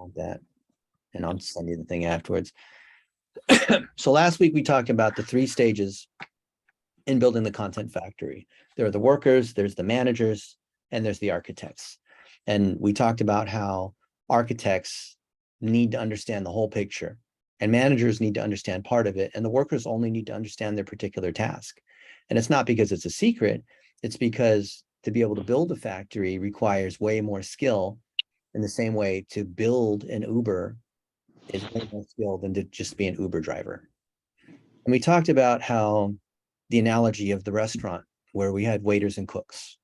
on that, and I'll send you the thing afterwards. So last week we talked about the 3 stages in building the content factory. There are the workers, there's the managers, and there's the architects. And we talked about how architects need to understand the whole picture, and managers need to understand part of it, and the workers only need to understand their particular task. And it's not because it's a secret, it's because to be able to build a factory requires way more skill, in the same way to build an Uber is way more skill than to just be an Uber driver. And we talked about how the analogy of the restaurant where we had waiters and cooks,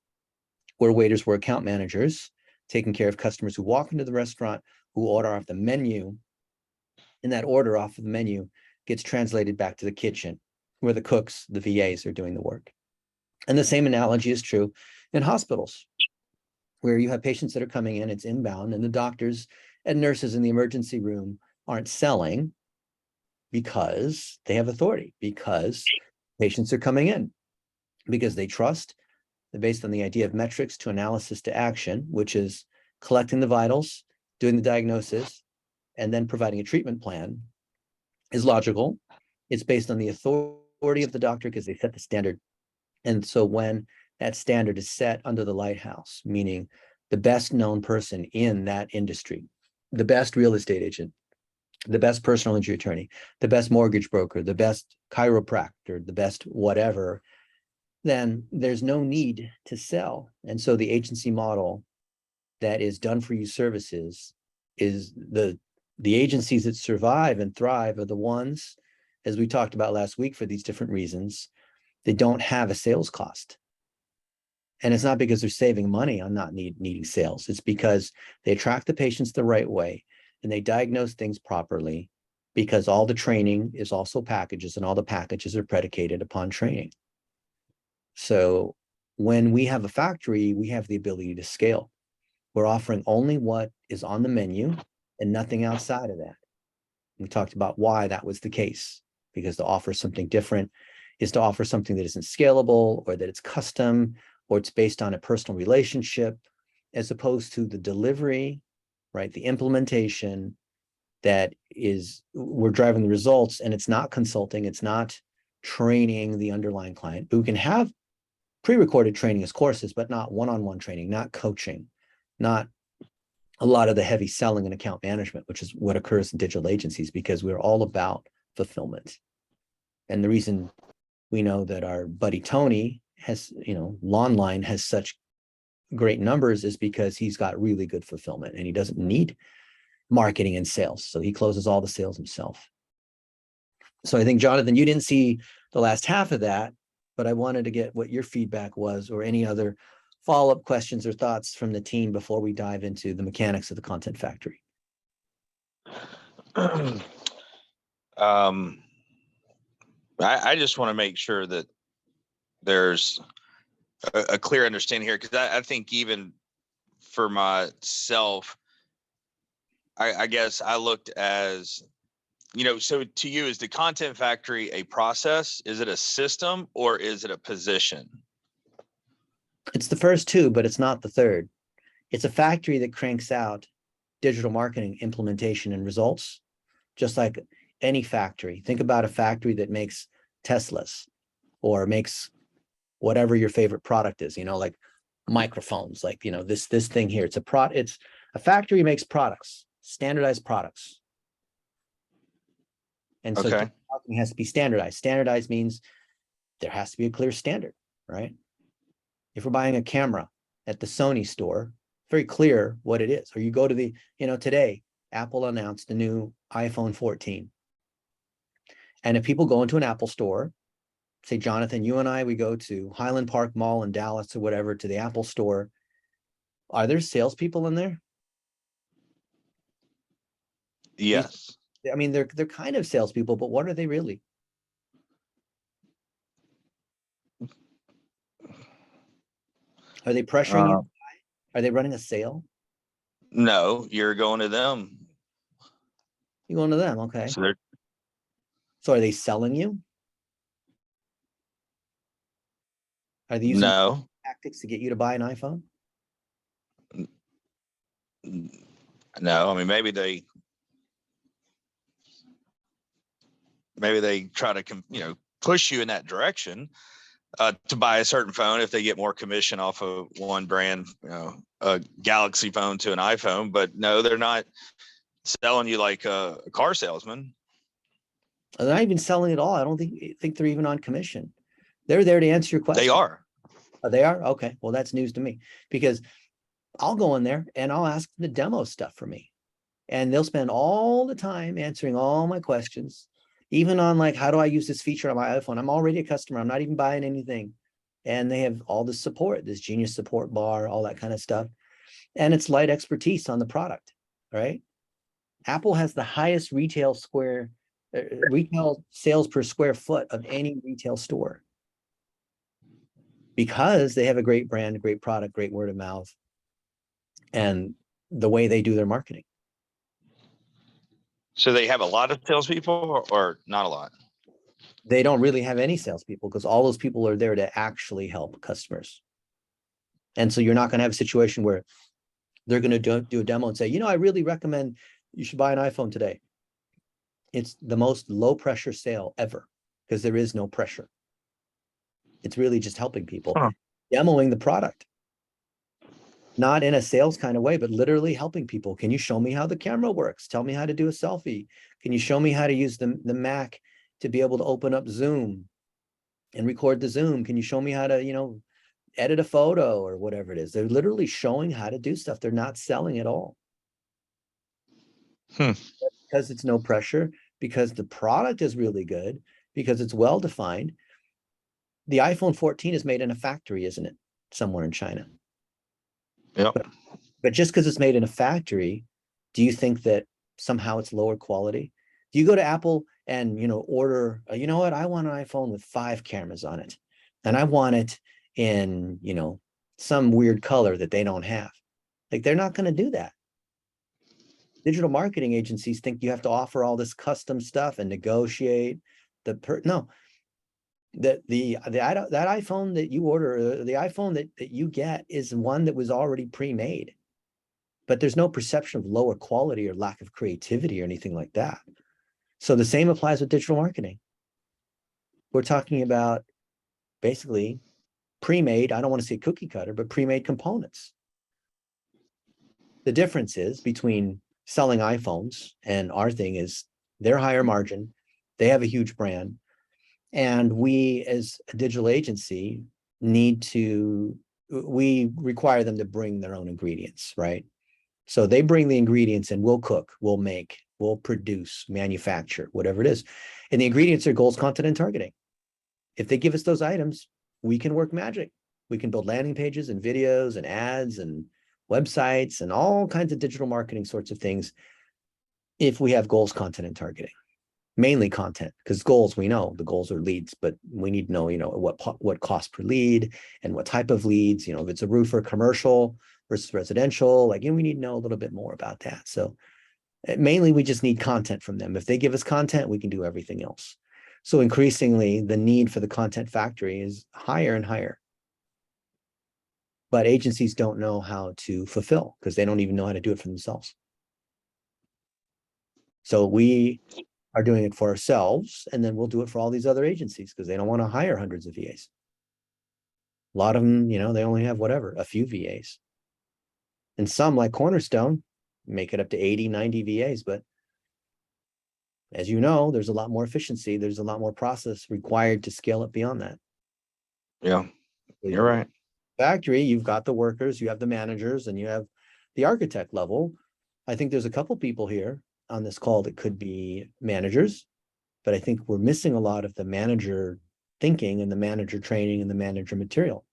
where waiters were account managers taking care of customers who walk into the restaurant, who order off the menu, and that order off of the menu gets translated back to the kitchen where the cooks, the VAs, are doing the work. And the same analogy is true in hospitals, where you have patients that are coming in, it's inbound, and the doctors and nurses in the emergency room aren't selling because they have authority, because patients are coming in, because they trust. They're based on the idea of metrics to analysis to action, which is collecting the vitals, doing the diagnosis, and then providing a treatment plan, is logical. It's based on the authority of the doctor because they set the standard. And so when that standard is set under the lighthouse, meaning the best known person in that industry, the best real estate agent, the best personal injury attorney, the best mortgage broker, the best chiropractor, the best whatever, then there's no need to sell. And so the agency model that is done for you services is the agencies that survive and thrive are the ones, as we talked about last week, for these different reasons, they don't have a sales cost. And it's not because they're saving money on not needing sales. It's because they attract the patients the right way and they diagnose things properly, because all the training is also packages, and all the packages are predicated upon training. So when we have a factory, we have the ability to scale. We're offering only what is on the menu and nothing outside of that. We talked about why that was the case, because to offer something different is to offer something that isn't scalable, or that it's custom, or it's based on a personal relationship, as opposed to the delivery, right? The implementation that is, we're driving the results, and it's not consulting, it's not training the underlying client. But we can have pre-recorded training as courses, but not one-on-one training, not coaching, not a lot of the heavy selling and account management, which is what occurs in digital agencies, because we're all about fulfillment. And the reason we know that our buddy Tony has, Lawnline has such great numbers is because he's got really good fulfillment and he doesn't need marketing and sales. So he closes all the sales himself. So I think, Jonathan, you didn't see the last half of that, but I wanted to get what your feedback was, or any other follow-up questions or thoughts from the team before we dive into the mechanics of the content factory. I just want to make sure that there's a clear understanding here, because I think even for myself, I guess I looked as, so to you, is the content factory a process? Is it a system, or is it a position? It's the first two, but it's not the third. It's a factory that cranks out digital marketing implementation and results, just like any factory. Think about a factory that makes Teslas or makes whatever your favorite product is, like microphones, like, this thing here. It's a factory makes products, standardized products. And so marketing has to be standardized. Standardized means there has to be a clear standard, right? If we're buying a camera at the Sony store, very clear what it is. Or you go to today, Apple announced the new iPhone 14. And if people go into an Apple store, say, Jonathan, you and I, we go to Highland Park Mall in Dallas or whatever, to the Apple store, are there salespeople in there? Yes. They're kind of salespeople, but what are they really? Are they pressuring you? Are they running a sale? No, you're going to them. You're going to them, okay. So are they selling you? Are they using tactics to get you to buy an iPhone? No, I mean, maybe they try to, push you in that direction to buy a certain phone if they get more commission off of one brand, a Galaxy phone to an iPhone. But no, they're not selling you like a car salesman. They're not even selling at all. I don't think they're even on commission. They're there to answer your question. They are. Oh, they are? Okay. Well, that's news to me, because I'll go in there and I'll ask them to demo stuff for me. And they'll spend all the time answering all my questions, even on like, how do I use this feature on my iPhone? I'm already a customer. I'm not even buying anything. And they have all this support, this Genius support bar, all that kind of stuff. And it's light expertise on the product, right? Apple has the highest retail sales per square foot of any retail store, because they have a great brand, great product, great word of mouth, and the way they do their marketing. So they have a lot of salespeople, or not a lot? They don't really have any salespeople, because all those people are there to actually help customers. And so you're not going to have a situation where they're going to do a demo and say, I really recommend you should buy an iPhone today. It's the most low pressure sale ever, because there is no pressure. It's really just helping people, demoing the product. Not in a sales kind of way, but literally helping people. Can you show me how the camera works? Tell me how to do a selfie. Can you show me how to use the Mac to be able to open up Zoom and record the Zoom? Can you show me how to, edit a photo or whatever it is? They're literally showing how to do stuff. They're not selling at all. Because it's no pressure, because the product is really good, because it's well-defined. The iPhone 14 is made in a factory, isn't it? Somewhere in China. Yep. But just because it's made in a factory, do you think that somehow it's lower quality? Do you go to Apple and, order, what? I want an iPhone with 5 cameras on it. And I want it in, some weird color that they don't have. Like, they're not going to do that. Digital marketing agencies think you have to offer all this custom stuff and negotiate no. That iPhone that you order, the iPhone that you get is one that was already pre-made, but there's no perception of lower quality or lack of creativity or anything like that. So the same applies with digital marketing. We're talking about basically pre-made, I don't want to say cookie cutter, but pre-made components. The difference is between selling iPhones and our thing is they're higher margin, they have a huge brand, and we as a digital agency we require them to bring their own ingredients, right? So they bring the ingredients and we'll cook, we'll make, we'll produce, manufacture, whatever it is. And the ingredients are goals, content, and targeting. If they give us those items, we can work magic. We can build landing pages and videos and ads and websites and all kinds of digital marketing sorts of things if we have goals, content, and targeting. Mainly content, because goals, we know the goals are leads, but we need to know, what cost per lead and what type of leads, if it's a roofer, commercial versus residential, we need to know a little bit more about that. So mainly we just need content from them. If they give us content, we can do everything else. So increasingly the need for the content factory is higher and higher. But agencies don't know how to fulfill because they don't even know how to do it for themselves. So we are doing it for ourselves, and then we'll do it for all these other agencies because they don't want to hire hundreds of VAs. A lot of them, they only have a few VAs. And some, like Cornerstone, make it up to 80, 90 VAs. But as you know, there's a lot more efficiency. There's a lot more process required to scale it beyond that. Yeah, you're right. Factory, you've got the workers, you have the managers, and you have the architect level. I think there's a couple people here on this call that could be managers, but I think we're missing a lot of the manager thinking and the manager training and the manager material.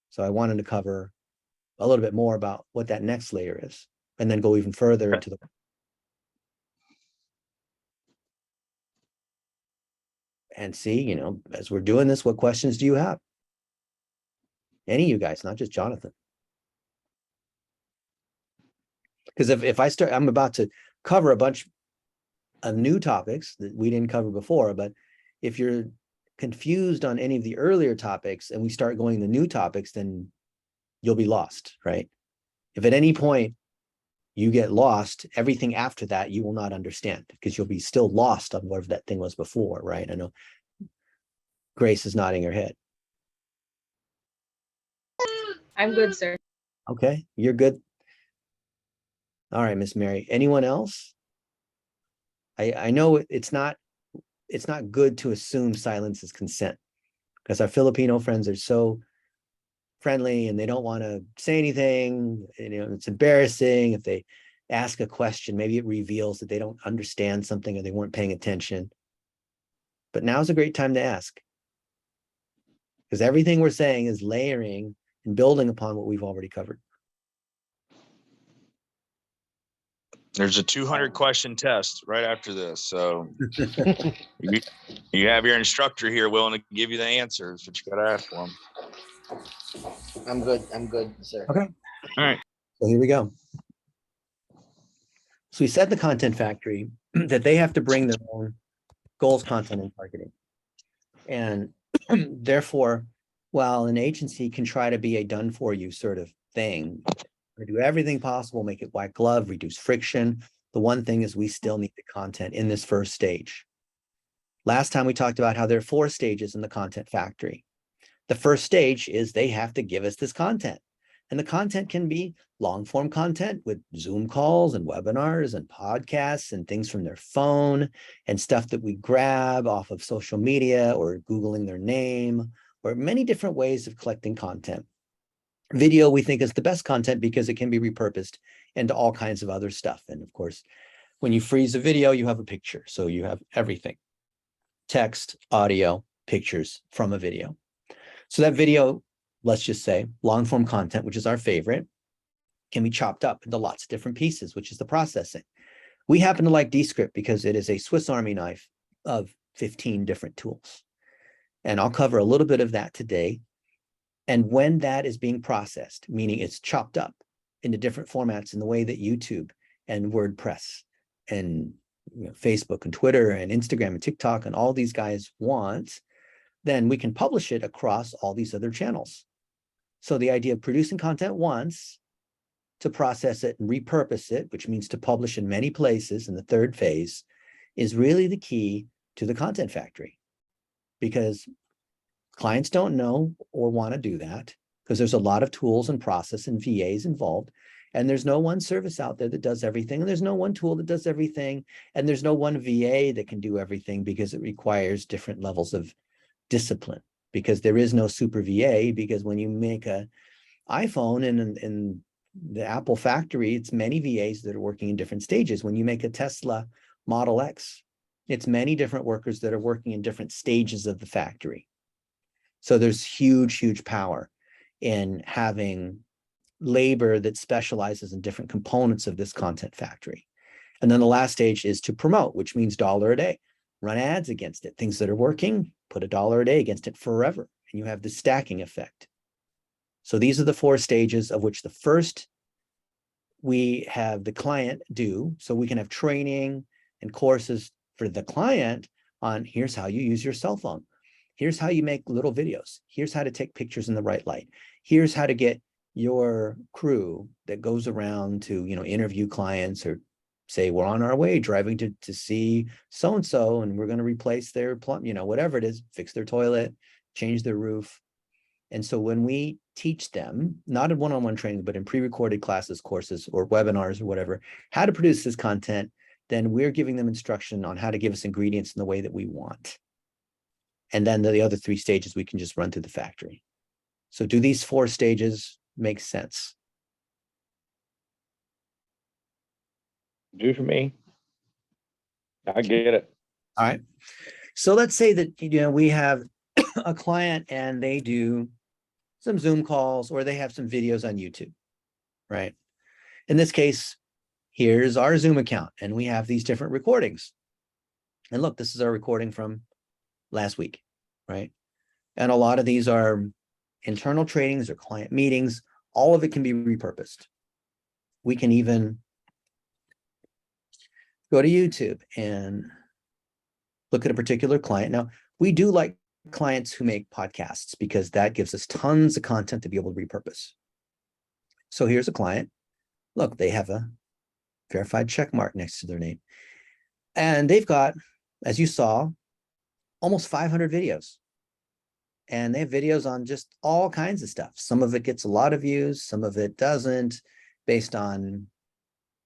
So I wanted to cover a little bit more about what that next layer is, and then go even further into the and see, as we're doing this, what questions do you have? Any of you guys, not just Jonathan. Because if I start, I'm about to cover a bunch of new topics that we didn't cover before, but if you're confused on any of the earlier topics and we start going to new topics, then you'll be lost, right? If at any point you get lost, everything after that, you will not understand because you'll be still lost on whatever that thing was before, right? I know Grace is nodding her head. I'm good, sir. Okay, you're good. All right, Miss Mary. Anyone else? I know it's not good to assume silence is consent because our Filipino friends are so friendly and they don't want to say anything. And, you know, it's embarrassing if they ask a question. Maybe it reveals that they don't understand something or they weren't paying attention. But now's a great time to ask because everything we're saying is layering and building upon what we've already covered. There's a 200 question test right after this. So you have your instructor here willing to give you the answers, but you got to ask for them. I'm good, sir. Okay. All right. So here we go. So we said the content factory that they have to bring their own goals, content, and targeting. And therefore, while an agency can try to be a done for you sort of thing, do everything possible, make it white glove, reduce friction. The one thing is we still need the content in this first stage. Last time we talked about how there are 4 stages in the content factory. The first stage is they have to give us this content. And the content can be long form content with Zoom calls and webinars and podcasts and things from their phone and stuff that we grab off of social media or Googling their name, or many different ways of collecting content. Video, we think, is the best content because it can be repurposed into all kinds of other stuff. And of course, when you freeze a video, you have a picture. So you have everything: text, audio, pictures from a video. So that video, let's just say long form content, which is our favorite, can be chopped up into lots of different pieces, which is the processing. We happen to like Descript because it is a Swiss Army knife of 15 different tools. And I'll cover a little bit of that today. And when that is being processed, meaning it's chopped up into different formats in the way that YouTube and WordPress and Facebook and Twitter and Instagram and TikTok and all these guys want, then we can publish it across all these other channels. So the idea of producing content once, to process it and repurpose it, which means to publish in many places in the third phase, is really the key to the content factory. Because clients don't know or want to do that because there's a lot of tools and process and VAs involved. And there's no one service out there that does everything. And there's no one tool that does everything. And there's no one VA that can do everything because it requires different levels of discipline. Because there is no super VA, because when you make an iPhone in the Apple factory, it's many VAs that are working in different stages. When you make a Tesla Model X, it's many different workers that are working in different stages of the factory. So there's huge, huge power in having labor that specializes in different components of this content factory. And then the last stage is to promote, which means $1 a day. Run ads against it. Things that are working, put $1 a day against it forever. And you have the stacking effect. So these are the 4 stages, of which the first we have the client do. So we can have training and courses for the client on here's how you use your cell phone. Here's how you make little videos. Here's how to take pictures in the right light. Here's how to get your crew that goes around to, interview clients or say, we're on our way driving to see so-and-so, and we're going to replace their plumb, whatever it is, fix their toilet, change their roof. And so when we teach them, not in one-on-one training, but in pre-recorded classes, courses, or webinars or whatever, how to produce this content, then we're giving them instruction on how to give us ingredients in the way that we want. And then the other 3 stages, we can just run through the factory. So do these 4 stages make sense? Do for me. I get it. All right. So let's say that, we have a client and they do some Zoom calls or they have some videos on YouTube, right? In this case, here's our Zoom account and we have these different recordings. And look, this is our recording from last week, right? And a lot of these are internal trainings or client meetings. All of it can be repurposed. We can even go to YouTube and look at a particular client. Now, we do like clients who make podcasts because that gives us tons of content to be able to repurpose. So here's a client. Look, they have a verified check mark next to their name. And they've got, as you saw, almost 500 videos. And they have videos on just all kinds of stuff. Some of it gets a lot of views, some of it doesn't, based on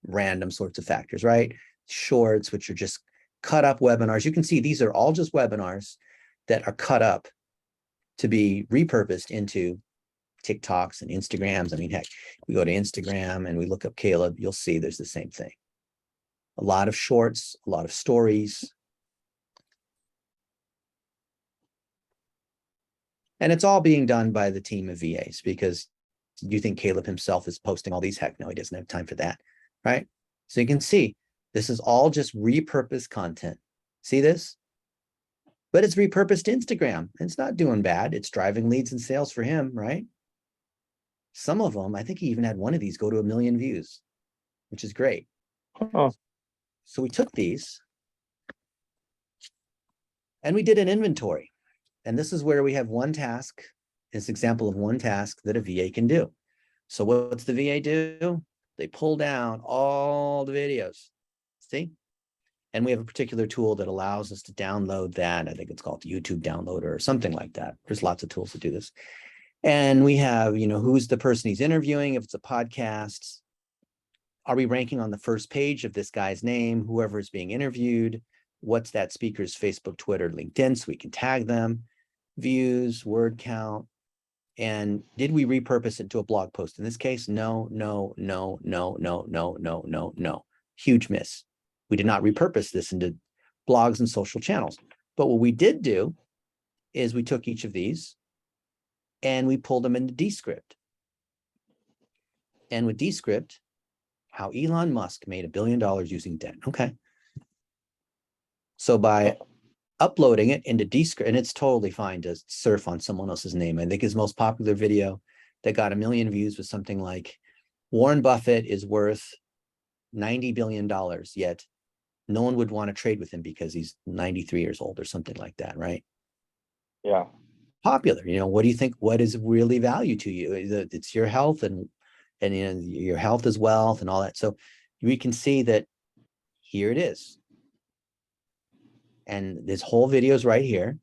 random sorts of factors, right? Shorts, which are just cut up webinars. You can see these are all just webinars that are cut up to be repurposed into TikToks and Instagrams. I mean, heck, we go to Instagram and we look up Caleb, you'll see there's the same thing. A lot of shorts, a lot of stories. And it's all being done by the team of VAs, because you think Caleb himself is posting all these? Heck no, he doesn't have time for that, right? So you can see this is all just repurposed content. See this? But it's repurposed to Instagram. It's not doing bad. It's driving leads and sales for him, right? Some of them, I think he even had one of these go to 1 million views, which is great. Oh, So we took these and we did an inventory. And this is where we have one task, this example of one task that a VA can do. So what's the VA do? They pull down all the videos, see? And we have a particular tool that allows us to download that. I think it's called the YouTube downloader or something like that. There's lots of tools to do this. And we have, who's the person he's interviewing, if it's a podcast. Are we ranking on the first page of this guy's name, whoever is being interviewed? What's that speaker's Facebook, Twitter, LinkedIn, so we can tag them? Views, word count. And did we repurpose it to a blog post? In this case, no. Huge miss. We did not repurpose this into blogs and social channels. But what we did do is we took each of these and we pulled them into Descript. And with Descript, how Elon Musk made $1 billion using debt. Okay. So by uploading it into Descript, and it's totally fine to surf on someone else's name. I think his most popular video that got 1 million views was something like, Warren Buffett is worth $90 billion, yet no one would want to trade with him because he's 93 years old or something like that, right? yeah. Popular. What do you think? What is really value to you? It's your health, and your health is wealth and all that. So we can see that here it is. And this whole video is right here.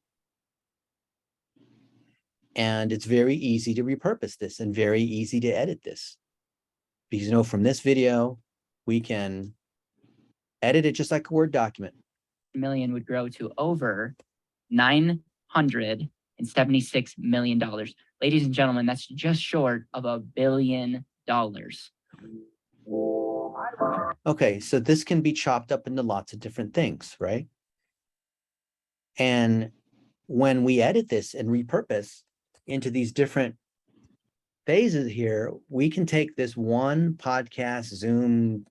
And it's very easy to repurpose this and very easy to edit this. Because from this video, we can edit it just like a Word document. Million would grow to over $976 million. Ladies and gentlemen, that's just short of $1 billion. Okay, so this can be chopped up into lots of different things, right? And when we edit this and repurpose into these different phases here, we can take this one podcast, Zoom,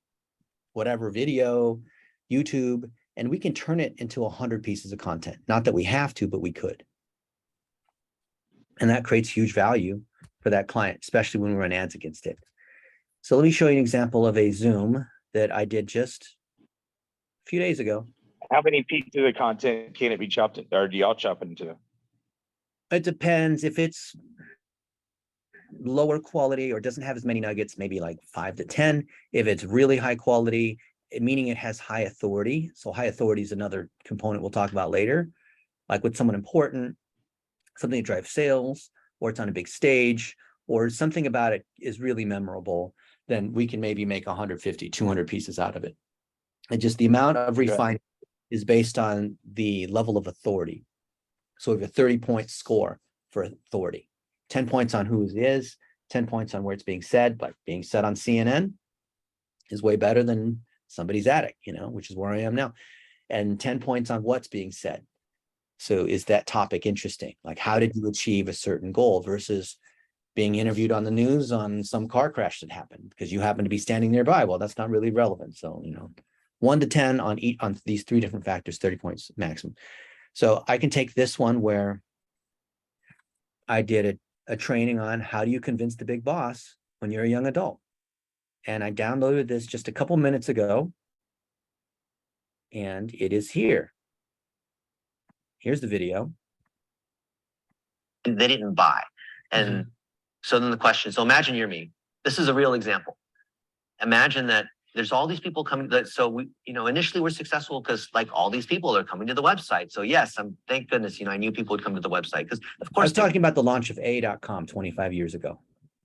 whatever video, YouTube, and we can turn it into 100 pieces of content. Not that we have to, but we could. And that creates huge value for that client, especially when we run ads against it. So let me show you an example of a Zoom that I did just a few days ago. How many pieces of content can it be chopped in, or do y'all chop it into? It depends. If it's lower quality or doesn't have as many nuggets, maybe like 5 to 10. If it's really high quality, meaning it has high authority. So high authority is another component we'll talk about later. Like with someone important, something that drives sales, or it's on a big stage, or something about it is really memorable, then we can maybe make 150, 200 pieces out of it. And just the amount of refinement is based on the level of authority. So we have a 30-point score for authority, 10 points on who it is, 10 points on where it's being said, but being said on CNN is way better than somebody's attic, which is where I am now. And 10 points on what's being said. So is that topic interesting? Like, how did you achieve a certain goal versus being interviewed on the news on some car crash that happened because you happen to be standing nearby? Well, that's not really relevant. So, 1 to 10 on these 3 different factors, 30 points maximum. So I can take this one where I did a training on how do you convince the big boss when you're a young adult. And I downloaded this just a couple minutes ago. And it is here. Here's the video. They didn't buy. And so then the question, so imagine you're me. This is a real example. Imagine that there's all these people coming that, so we, initially we're successful because like all these people are coming to the website. So yes, thank goodness, I knew people would come to the website because of I course was talking about the launch of A.com 25 years ago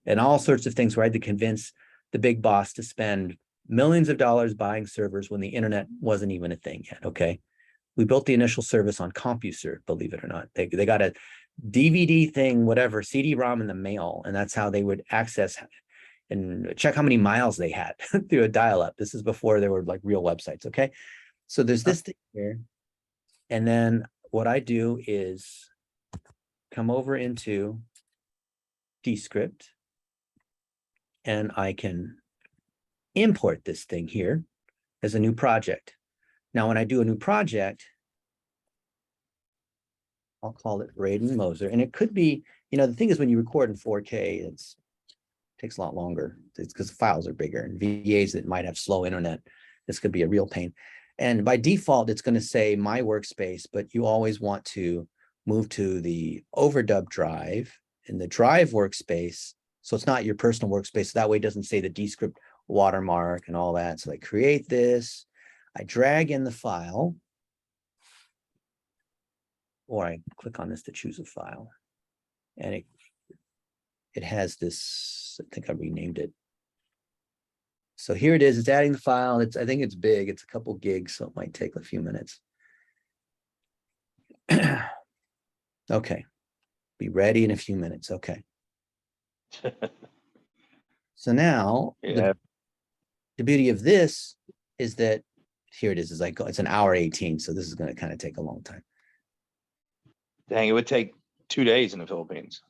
and all sorts of things where I had to convince the big boss to spend millions of dollars buying servers when the internet wasn't even a thing yet. Okay. We built the initial service on CompuServe, believe it or not. They got a DVD thing, whatever, CD-ROM in the mail, and that's how they would access and check how many miles they had through a dial-up. This is before there were like real websites. Okay. So there's this thing here. And then what I do is come over into Descript and I can import this thing here as a new project. Now, when I do a new project, I'll call it Braden Moser. And it could be, the thing is when you record in 4K, it takes a lot longer. It's because the files are bigger and VAs that might have slow internet. This could be a real pain. And by default, it's going to say my workspace, but you always want to move to the overdub drive in the drive workspace. So it's not your personal workspace. That way it doesn't say the Descript watermark and all that. So I create this, I drag in the file, or I click on this to choose a file. And it has this, I think I renamed it. So here it is, it's adding the file. I think it's big, it's a couple gigs, so it might take a few minutes. Okay, be ready in a few minutes, okay. So now, Yeah. the beauty of this is that, here it is, it's an hour 18, so this is gonna kind of take a long time. Dang, it would take 2 days in the Philippines.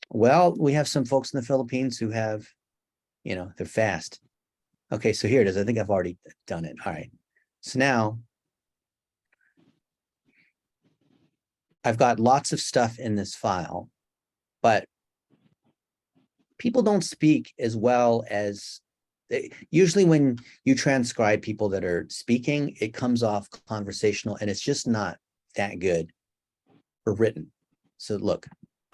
Well, we have some folks in the Philippines who have, they're fast. Okay, so here it is. I think I've already done it. All right. So now I've got lots of stuff in this file, but people don't speak as well as usually when you transcribe people that are speaking, it comes off conversational and it's just not that good for written. So look.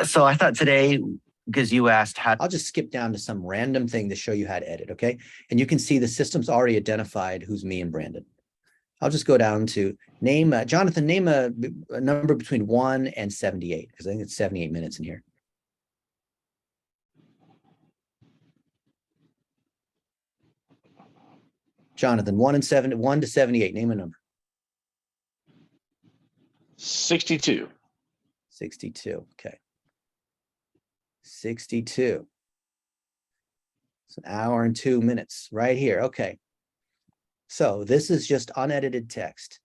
So I thought today, because you asked how. I'll just skip down to some random thing to show you how to edit, okay? And you can see the system's already identified who's me and Brandon. I'll just go down to name, Jonathan, name a number between 1 and 78, because I think it's 78 minutes in here. Jonathan, 1 to 78, name a number. 62. 62, okay. 62. It's an hour and 2 minutes right here. Okay. So this is just unedited text.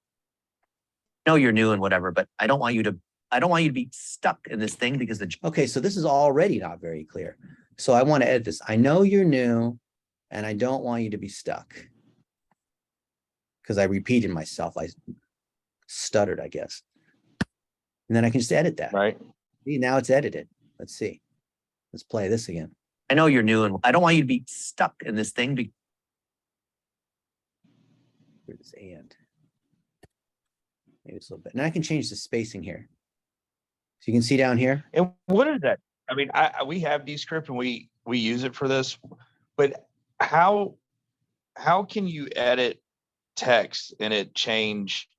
I know you're new and whatever, but I don't want you to be stuck in this thing because okay, so this is already not very clear. So I want to edit this. I know you're new and I don't want you to be stuck. Because I repeated myself. I stuttered, I guess. And then I can just edit that. Right. See, now it's edited. Let's see. Let's play this again. I know you're new and I don't want you to be stuck in this thing. Where does and? Maybe it's a little bit. Now I can change the spacing here. So you can see down here. And what is that? I mean, we have Descript and we use it for this, but how can you edit text and it change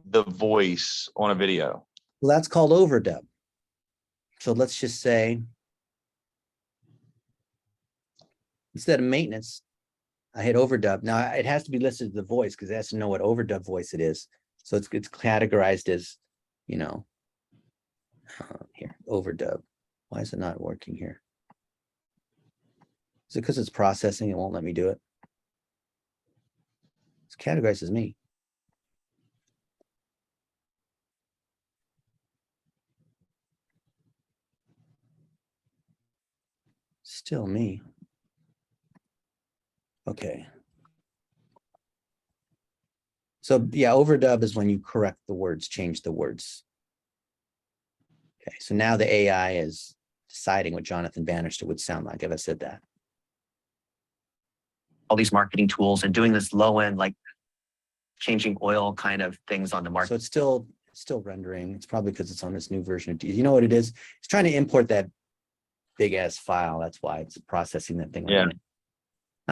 the voice on a video? Well, that's called overdub. So let's just say, instead of maintenance, I hit overdub. Now it has to be listed as the voice because it has to know what overdub voice it is. So it's categorized as, here, overdub. Why is it not working here? Is it because it's processing? It won't let me do it. It's categorized as me. Still me. Okay. So yeah, overdub is when you correct the words, change the words. Okay, so now the AI is deciding what Jonathan Bannister would sound like if I said that. All these marketing tools and doing this low end, like changing oil kind of things on the market. So it's still rendering. It's probably because it's on this new version of you know what it is? It's trying to import that big ass file. That's why it's processing that thing. Yeah.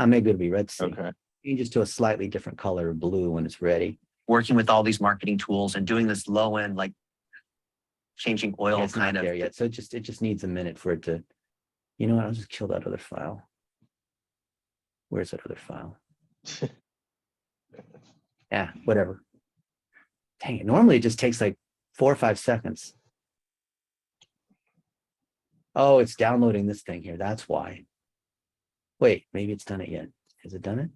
Maybe it'll be red C. Okay. Changes to a slightly different color of blue when it's ready. Working with all these marketing tools and doing this low end, like changing oil It's not kind of. there yet. So it just needs a minute for it to, you know what, I'll just kill that other file. Where's that other file? Yeah, whatever. Dang it. Normally it just takes like 4 or 5 seconds. Oh, it's downloading this thing here. That's why. Wait, maybe it's done it yet. Has it done it?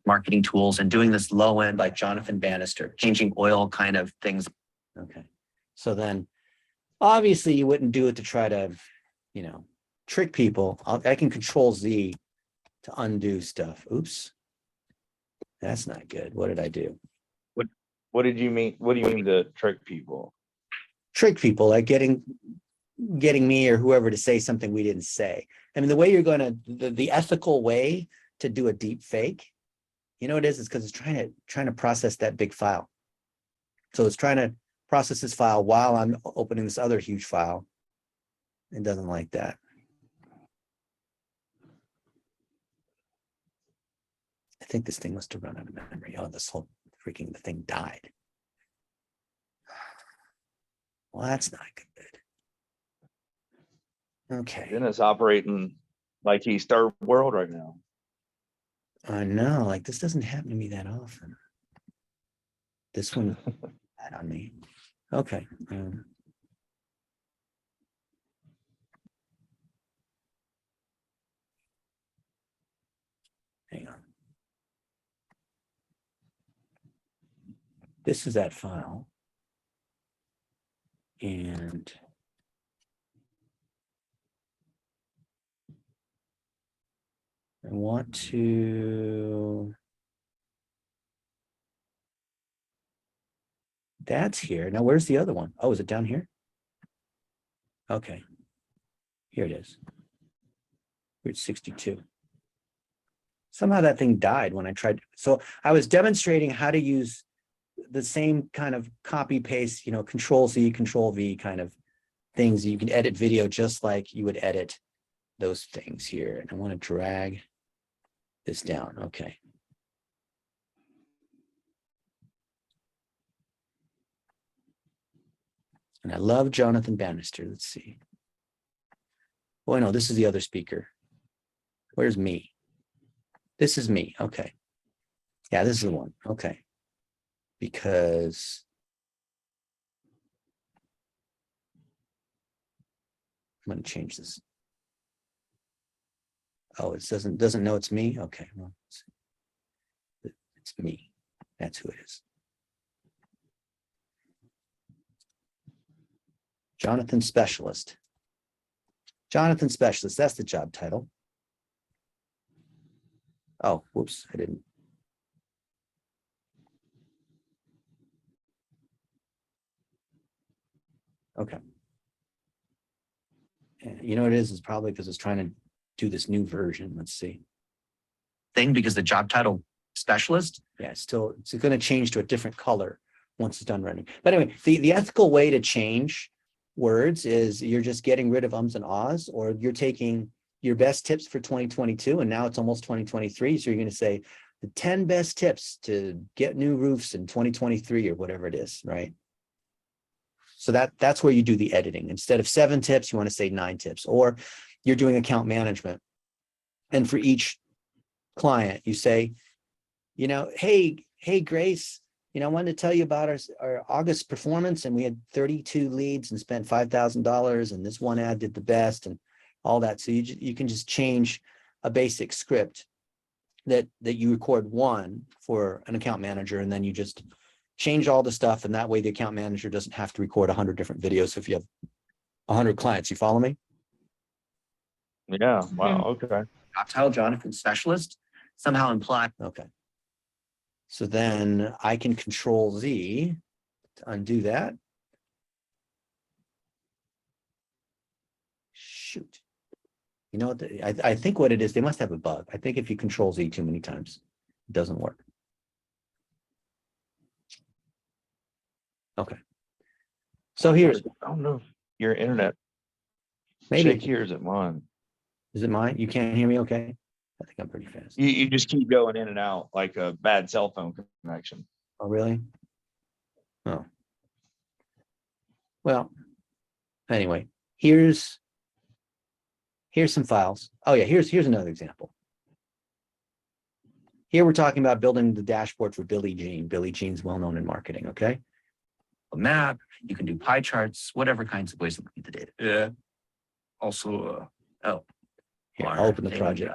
Marketing tools and doing this low end, like Jonathan Bannister, changing oil kind of things. Okay. So then obviously you wouldn't do it to try to, you know, trick people. I can control Z to undo stuff. Oops. That's not good. What did I do? What did you mean? What do you mean to trick people? Trick people, like getting me or whoever to say something we didn't say. I mean, the way you're going to, the ethical way to do a deep fake, you know what it is? It's because it's trying to process that big file. So it's trying to process this file while I'm opening this other huge file. It doesn't like that. I think this thing must have run out of memory. Oh, this whole freaking thing died. Well, that's not good. Okay. Dennis operating like he's third world right now. I know, like this doesn't happen to me that often. This one had on me. Okay. Hang on. This is that file. And I want to, that's here. Now, where's the other one? Oh, is it down here? Okay. Here it is. It's 62. Somehow that thing died when I tried. So I was demonstrating how to use the same kind of copy paste, you know, Control Z, Control V kind of things. You can edit video just like you would edit those things here. And I want to drag this down. Okay. And I love Jonathan Bannister. Let's see. Oh, no, this is the other speaker. Where's me? This is me. Okay. Yeah, this is the one. Okay. Because I'm going to change this. Oh, it doesn't know it's me. Okay. Well, it's me. That's who it is. Jonathan Specialist. Jonathan Specialist. That's the job title. Oh, whoops. I didn't. Okay. And you know what it is? It's probably because it's trying to do this new version. Let's see. Thing because the job title specialist. Yeah, it's going to change to a different color once it's done running. But anyway, the ethical way to change words is you're just getting rid of ums and ahs, or you're taking your best tips for 2022, and now it's almost 2023. So you're going to say the 10 best tips to get new roofs in 2023 or whatever it is, right? So that's where you do the editing. Instead of 7 tips, you want to say 9 tips, or you're doing account management. And for each client, you say, you know, hey, Grace, you know, I wanted to tell you about our August performance, and we had 32 leads and spent $5,000, and this one ad did the best and all that. So you can just change a basic script that you record one for an account manager, and then you just change all the stuff, and that way the account manager doesn't have to record 100 different videos if you have 100 clients. You follow me? Yeah. Wow. Okay. Job title Jonathan Specialist somehow imply. Okay. So then I can Control Z to undo that. Shoot. You know what? I think what it is, they must have a bug. I think if you Control Z too many times, it doesn't work. Okay. So here's, I don't know if your internet maybe shaky or is it mine? Is it mine? You can't hear me okay? I think I'm pretty fast. You just keep going in and out like a bad cell phone connection. Oh, really? Oh. Well, anyway, here's some files. Oh yeah, here's another example. Here we're talking about building the dashboard for Billie Jean. Billie Jean's well known in marketing, okay? A map, you can do pie charts, whatever kinds of ways to look at the data. Yeah. Also, Here, I'll open the project.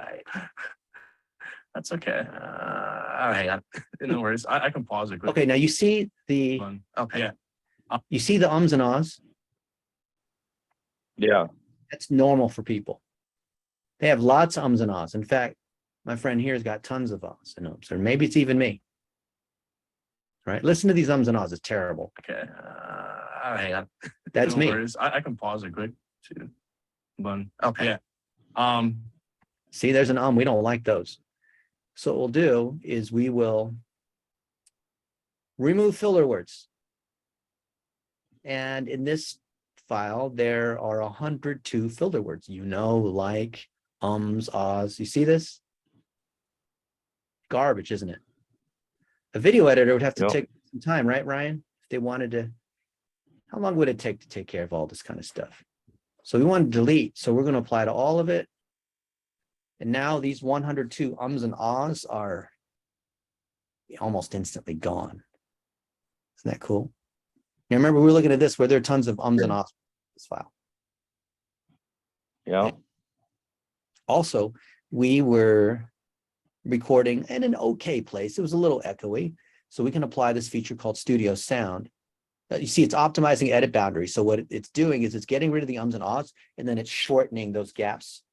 That's okay. all right. No worries. I can pause it quick. Okay, now you see the Okay. Yeah. you see the ums and ahs? Yeah. That's normal for people. They have lots of ums and ahs. In fact, my friend here's got tons of ahs and ums, or maybe it's even me. Right? Listen to these ums and ahs. It's terrible. Okay. All right. That's No me. worries. I can pause it quick too. But Okay. yeah. See, there's an we don't like those. So what we'll do is we will remove filler words. And in this file, there are 102 filler words, like, ums, ahs. You see this? Garbage, isn't it? A video editor would have to Yep. take some time, right, Ryan? If they wanted to, how long would it take to take care of all this kind of stuff? So we want to delete. So we're going to apply to all of it. And now these 102 ums and ahs are almost instantly gone. Isn't that cool? Now remember, we were looking at this where there are tons of ums and ahs in this file. Yeah. Also, we were recording in an okay place. It was a little echoey. So we can apply this feature called Studio Sound. You see, it's optimizing edit boundaries. So what it's doing is it's getting rid of the ums and ahs, and then it's shortening those gaps,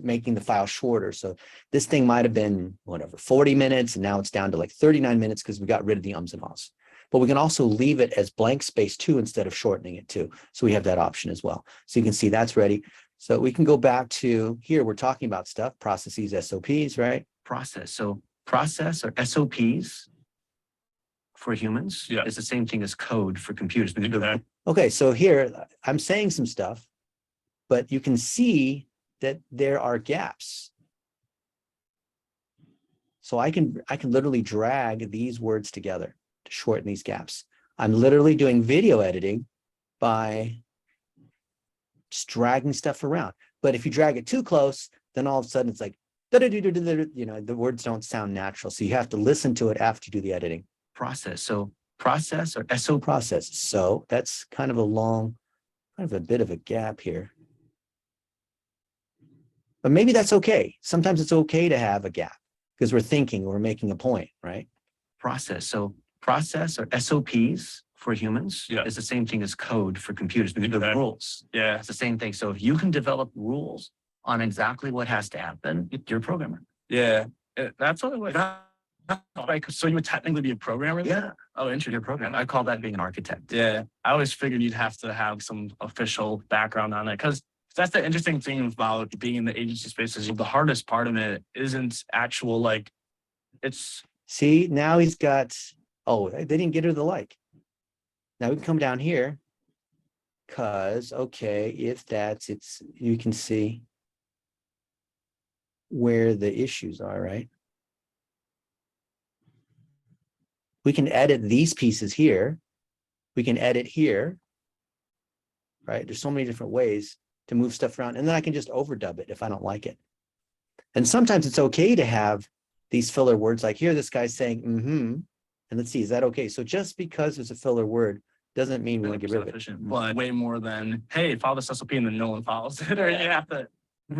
making the file shorter. So this thing might have been, 40 minutes, and now it's down to like 39 minutes because we got rid of the ums and ahs. But we can also leave it as blank space too, instead of shortening it too. So we have that option as well. So you can see that's ready. So we can go back to here. We're talking about stuff, processes, SOPs, right? Process. So process or SOPs for humans Yeah. is the same thing as code for computers. We can do that. Okay, so here I'm saying some stuff, but you can see that there are gaps. So I can literally drag these words together to shorten these gaps. I'm literally doing video editing by just dragging stuff around. But if you drag it too close, then all of a sudden it's like, the words don't sound natural. So you have to listen to it after you do the editing. Process. So process or SOP. Process. So that's kind of a bit of a gap here. But maybe that's okay. Sometimes it's okay to have a gap because we're thinking, we're making a point, right? Process. So process or SOPs for humans Yeah. is the same thing as code for computers. We can do The that. rules. Yeah. It's the same thing. So if you can develop rules on exactly what has to happen, you're a programmer. Yeah. That's what like, so you would technically be a programmer then? Yeah. Oh, interesting. You're a programmer. I call that being an architect. Yeah. I always figured you'd have to have some official background on it because that's the interesting thing about being in the agency space is the hardest part of it isn't actual it's See, now he's got, they didn't get rid of the like. Now we can come down here because, if you can see where the issues are, right? We can edit these pieces here. We can edit here, right? There's so many different ways to move stuff around. And then I can just overdub it if I don't like it. And sometimes it's okay to have these filler words like here, this guy's saying, and let's see, is that okay? So just because it's a filler word doesn't mean we want to get rid of it. efficient, but way more than, hey, follow this SOP and then no one follows it. Or you have to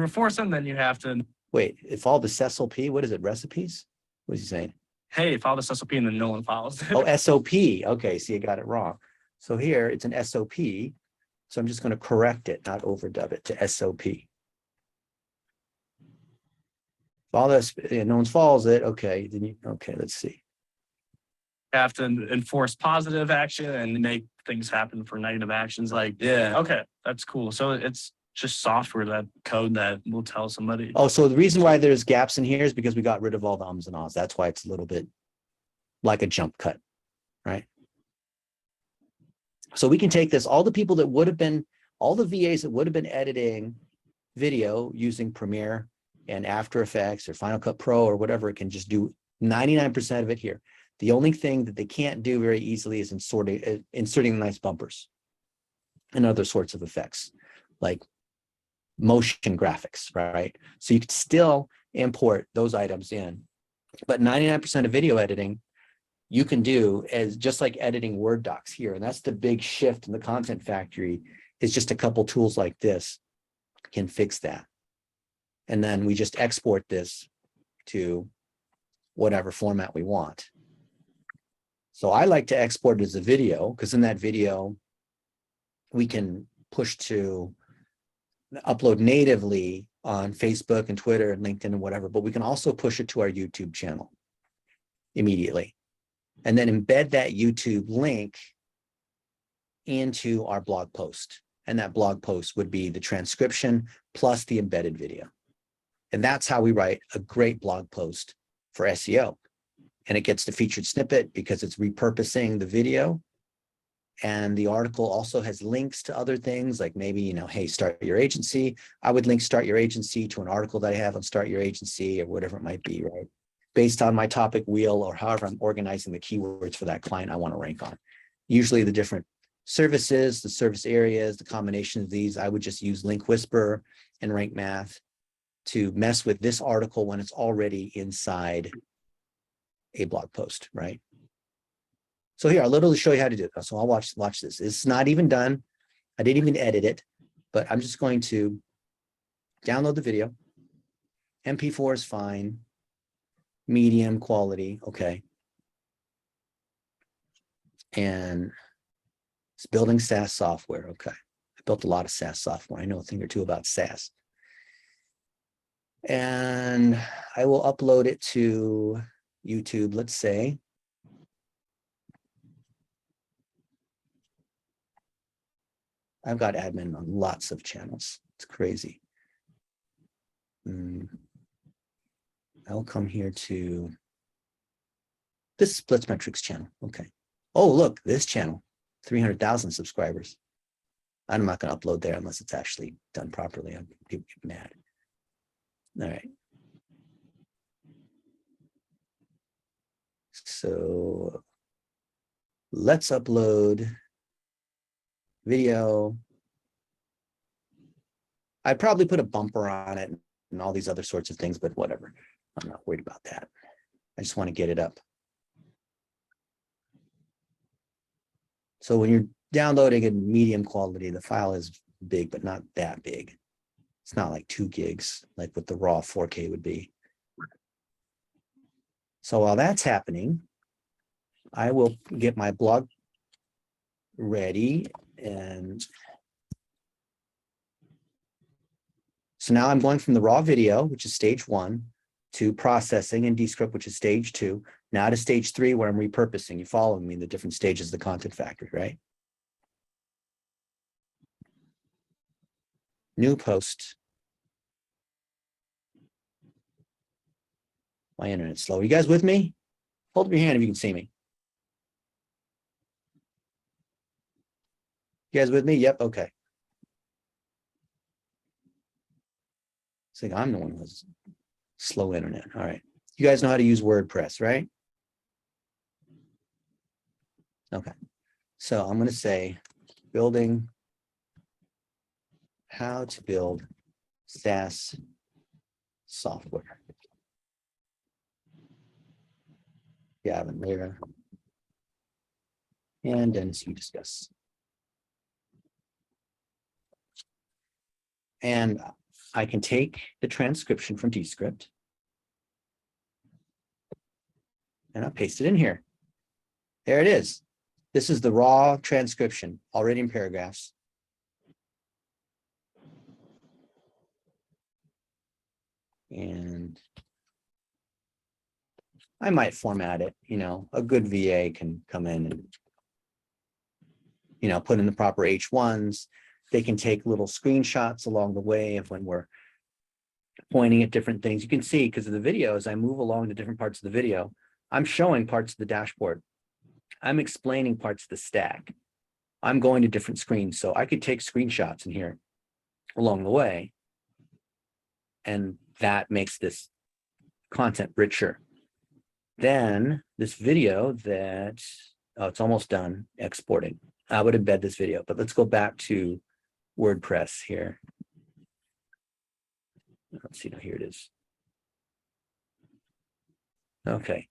force them, then you have to, Wait, if all the SOP, what is it, recipes? What is he saying? hey, follow this SOP and then no one follows it. Oh, SOP. Okay, see, I got it wrong. So here it's an SOP. So I'm just going to correct it, not overdub it to SOP. If all this, no one follows it. Okay, let's see. Have to enforce positive action and make things happen for negative actions. Yeah. Okay, that's cool. So it's just software, that code that will tell somebody. Oh, so the reason why there's gaps in here is because we got rid of all the ums and ahs. That's why it's a little bit like a jump cut, right? So we can take this, all the VAs that would have been editing video using Premiere and After Effects or Final Cut Pro or whatever, it can just do 99% of it here. The only thing that they can't do very easily is inserting nice bumpers and other sorts of effects like motion graphics, right? So you could still import those items in, but 99% of video editing you can do as just like editing Word docs here. And that's the big shift in the Content Factory, is just a couple tools like this can fix that. And then we just export this to whatever format we want. So I like to export it as a video, because in that video, we can push to upload natively on Facebook and Twitter and LinkedIn and whatever, but we can also push it to our YouTube channel immediately. And then embed that YouTube link into our blog post. And that blog post would be the transcription plus the embedded video. And that's how we write a great blog post for SEO. And it gets the featured snippet because it's repurposing the video. And the article also has links to other things like maybe, hey, start your agency. I would link start your agency to an article that I have on start your agency or whatever it might be, right? Based on my topic wheel or however I'm organizing the keywords for that client I want to rank on. Usually the different services, the service areas, the combination of these, I would just use Link Whisperer and Rank Math to mess with this article when it's already inside a blog post, right? So here, I'll literally show you how to do it. So I'll watch this. It's not even done. I didn't even edit it, but I'm just going to download the video. MP4 is fine. Medium quality, okay. And it's building SaaS software, okay. I built a lot of SaaS software. I know a thing or two about SaaS. And I will upload it to YouTube, let's say. I've got admin on lots of channels. It's crazy. I'll come here to this BlitzMetrics channel. Okay. Oh, look, this channel, 300,000 subscribers. I'm not going to upload there unless it's actually done properly. People get mad. All right. So let's upload video. I'd probably put a bumper on it and all these other sorts of things, but whatever. I'm not worried about that. I just want to get it up. So when you're downloading in medium quality, the file is big, but not that big. It's not like 2 gigs, like what the raw 4K would be. So while that's happening, I will get my blog ready. And so now I'm going from the raw video, which is stage 1, to processing and Descript, which is stage 2, now to stage 3, where I'm repurposing. You following me in the different stages of the Content Factory, right? New post. My internet's slow. Are you guys with me? Hold up your hand if you can see me. You guys with me? Yep, okay. It's like I'm the one who has slow internet. All right. You guys know how to use WordPress, right? Okay. So I'm going to say building, how to build SaaS software. Gavin there. And Dennis, you discuss. And I can take the transcription from Descript and I'll paste it in here. There it is. This is the raw transcription already in paragraphs. And I might format it, a good VA can come in and, put in the proper H1s. They can take little screenshots along the way of when we're pointing at different things. You can see, because of the video, as I move along to different parts of the video, I'm showing parts of the dashboard. I'm explaining parts of the stack. I'm going to different screens. So I could take screenshots in here along the way And that makes this content richer. Then this video that, oh, it's almost done exporting. I would embed this video, but let's go back to WordPress here. Let's see, now here it is. Okay.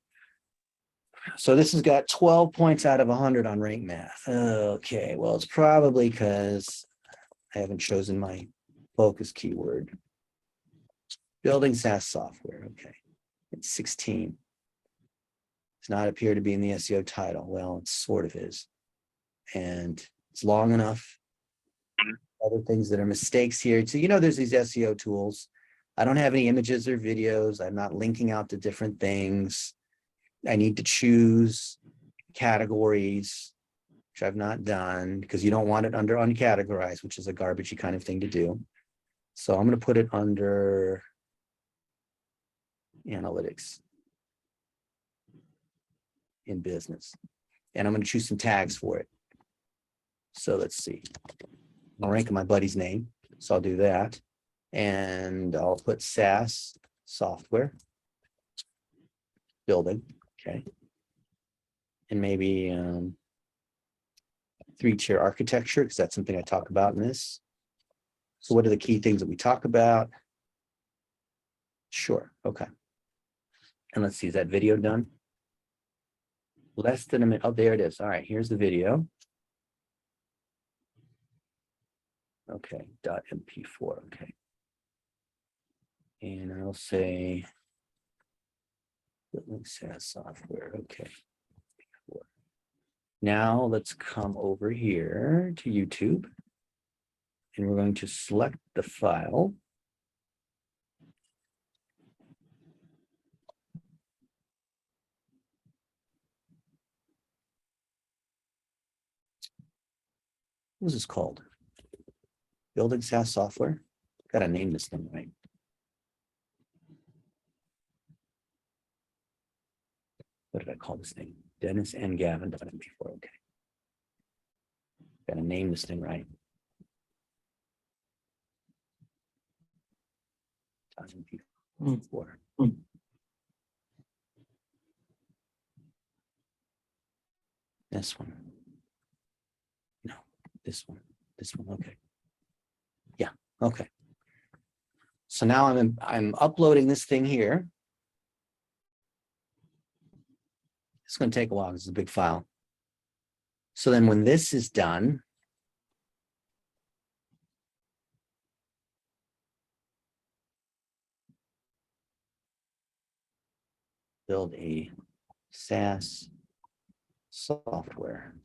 So this has got 12 points out of 100 on rank math. Okay, well, it's probably because I haven't chosen my focus keyword. Building SaaS software, okay. It's 16. Does not appear to be in the SEO title. Well, it sort of is. And it's long enough. Other things that are mistakes here. So, there's these SEO tools. I don't have any images or videos. I'm not linking out to different things. I need to choose categories, which I've not done because you don't want it under uncategorized, which is a garbagey kind of thing to do. So I'm going to put it under analytics in business. And I'm going to choose some tags for it. So let's see. I'll rank my buddy's name. So I'll do that. And I'll put SaaS software building. Okay. And maybe 3-tier architecture, because that's something I talk about in this. So what are the key things that we talk about? Sure. Okay. And let's see, is that video done? Less than a minute. Oh, there it is. All right, here's the video. Okay, .mp4. Okay. And I'll say building SaaS software. Okay. Now let's come over here to YouTube. And we're going to select the file. What is this called? Building SaaS software. Gotta name this thing right. What did I call this thing? Dennis and Gavin .mp4. Okay. Gotta name this thing right. .mp4. This one. No, this one. This one. Okay. Yeah. Okay. So now I'm uploading this thing here. It's going to take a while. It's a big file. So then when this is done, build a SaaS software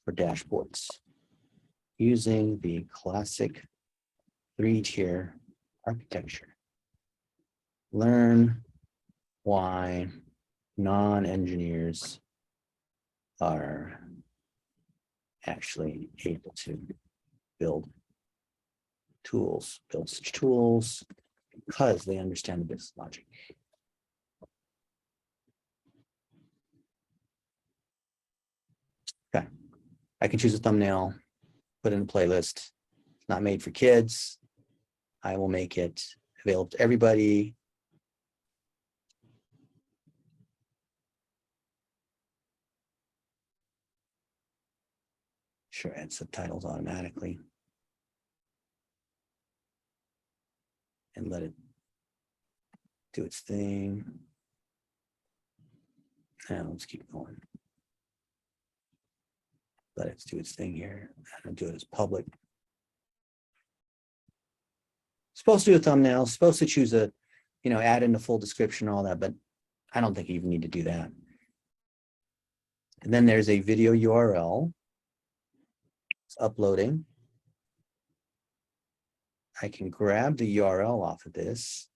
for dashboards using the classic 3-tier architecture. Learn why non-engineers are actually able to build such tools because they understand the business logic. Okay, I can choose a thumbnail, put in a playlist. It's not made for kids. I will make it available to everybody. Sure, add subtitles automatically. And let it do its thing. Now let's keep going. Let it do its thing here. I'm gonna do it as public. Supposed to do a thumbnail, supposed to choose a, add in the full description, all that, but I don't think you even need to do that. And then there's a video URL. It's uploading. I can grab the URL off of this.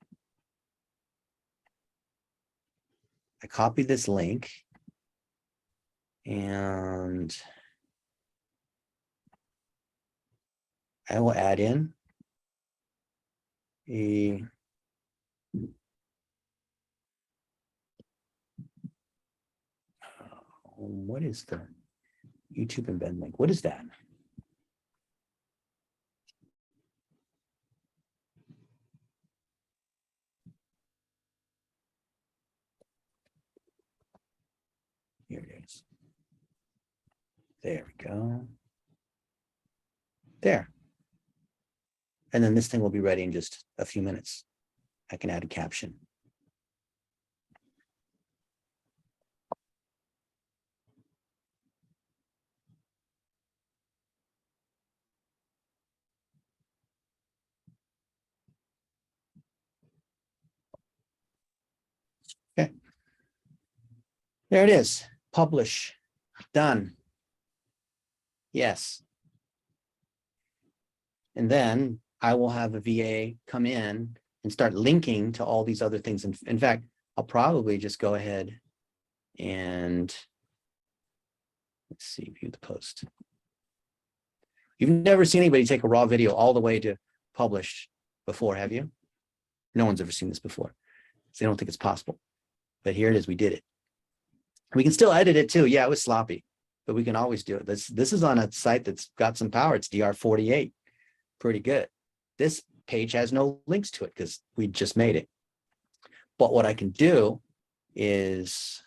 I copy this link and I will add in a what is the YouTube embed link? What is that? Here it is. There we go. There. And then this thing will be ready in just a few minutes. I can add a caption. Okay. There it is. Publish. Done. Yes. And then I will have a VA come in and start linking to all these other things. In fact, I'll probably just go ahead and let's see, view the post. You've never seen anybody take a raw video all the way to publish before, have you? No one's ever seen this before. So they don't think it's possible. But here it is, we did it. We can still edit it too. Yeah, it was sloppy, but we can always do it. This is on a site that's got some power. It's DR48. Pretty good. This page has no links to it because we just made it. But what I can do is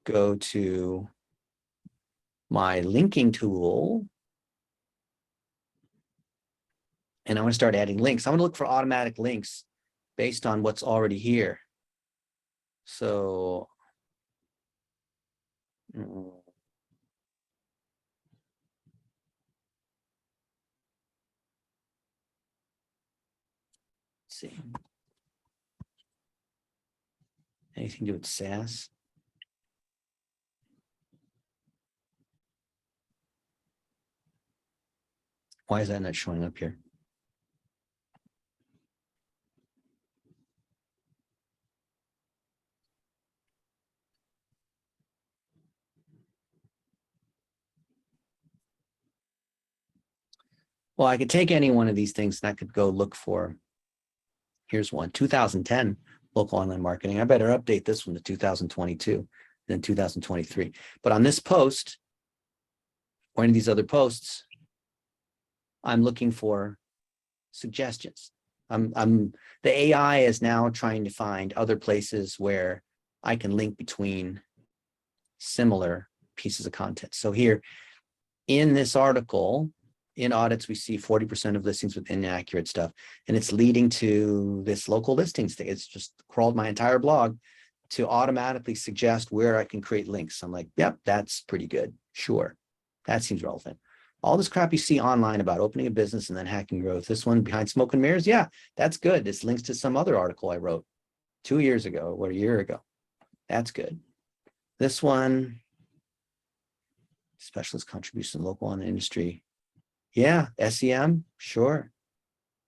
go to my linking tool and I'm going to start adding links. I'm going to look for automatic links based on what's already here. So let's see. Anything to do with SaaS? Why is that not showing up here? Well, I could take any one of these things and I could go look for, here's one, 2010 local online marketing. I better update this one to 2022 than 2023. But on this post, or any of these other posts, I'm looking for suggestions. The AI is now trying to find other places where I can link between similar pieces of content. So here in this article, in audits, we see 40% of listings with inaccurate stuff, and it's leading to this local listings thing. It's just crawled my entire blog to automatically suggest where I can create links. I'm like, yep, that's pretty good. Sure, that seems relevant. All this crap you see online about opening a business and then hacking growth. This one, Behind Smoke and Mirrors, yeah, that's good. This links to some other article I wrote 2 years ago or a year ago. That's good. This one, specialist contribution local on the industry. Yeah, SEM, sure.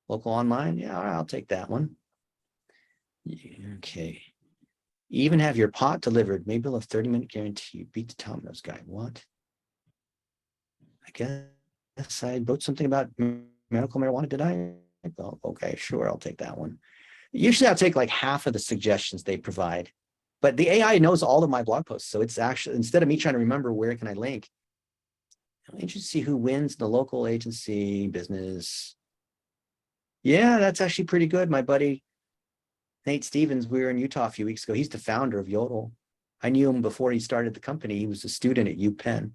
Local online, yeah, all right, I'll take that one. Okay. Even have your pot delivered, maybe a 30-minute guarantee. Beat the Domino's guy. What? I guess I wrote something about medical marijuana, did I? Oh, okay, sure, I'll take that one. Usually I'll take like half of the suggestions they provide, but the AI knows all of my blog posts. So it's actually, instead of me trying to remember where can I link, I'm interested to see who wins the local agency business. Yeah, that's actually pretty good. My buddy, Nate Stevens, we were in Utah a few weeks ago. He's the founder of Yodel. I knew him before he started the company. He was a student at UPenn.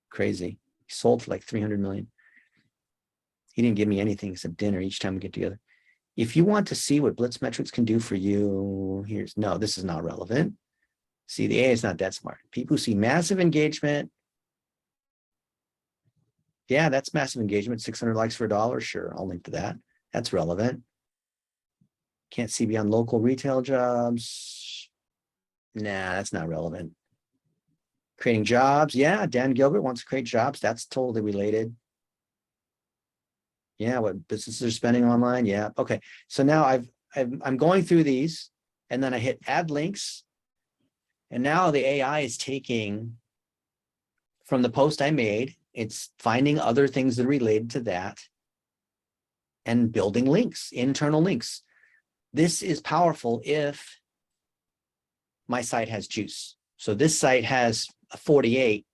Crazy. He sold for like 300 million. He didn't give me anything except dinner each time we get together. If you want to see what BlitzMetrics can do for you, here's, no, this is not relevant. See, the AI is not that smart. People who see massive engagement. Yeah, that's massive engagement. 600 likes for $1. Sure, I'll link to that. That's relevant. Can't see beyond local retail jobs. Nah, that's not relevant. Creating jobs. Yeah, Dan Gilbert wants to create jobs. That's totally related. Yeah, what businesses are spending online. Yeah. Okay. So now I'm going through these, and then I hit add links, and now the AI is taking from the post I made. It's finding other things that are related to that and building links, internal links. This is powerful if my site has juice. So this site has a 48.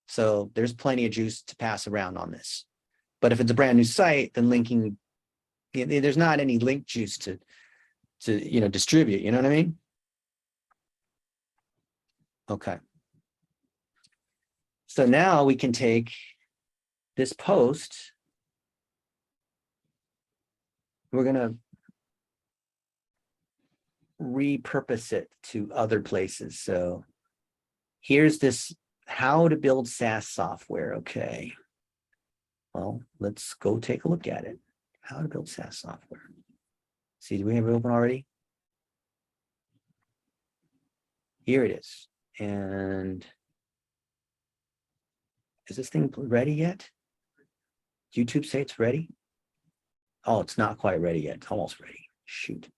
So there's plenty of juice to pass around on this. But if it's a brand new site, then linking, there's not any link juice to distribute. You know what I mean? Okay. So now we can take this post. We're gonna repurpose it to other places. So here's this how to build SaaS software. Okay. Well, let's go take a look at it. How to build SaaS software. See, do we have it open already? Here it is. And is this thing ready yet? Did YouTube say it's ready? Oh, it's not quite ready yet. It's almost ready. Shoot.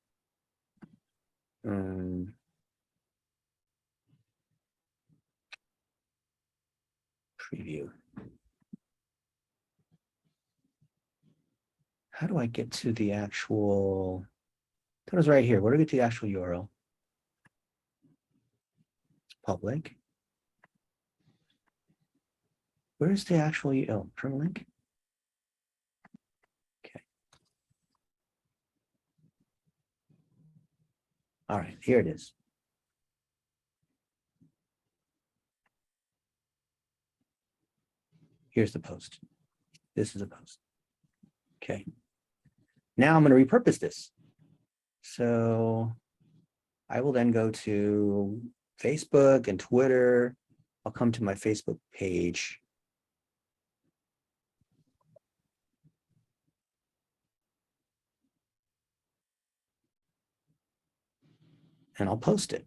Preview. How do I get to the actual? That was right here. Where do I get to the actual URL? Public. Where's the actual permalink? Okay. All right, here it is. Here's the post. This is a post. Okay. Now I'm going to repurpose this. So I will then go to Facebook and Twitter. I'll come to my Facebook page. And I'll post it.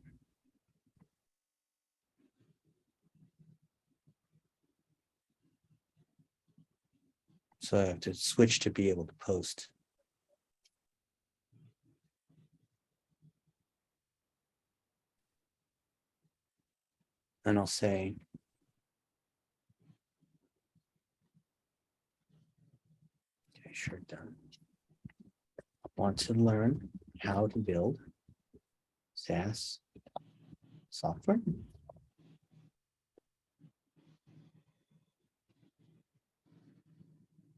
So I have to switch to be able to post. And I'll say, okay, sure, done. I want to learn how to build SaaS software.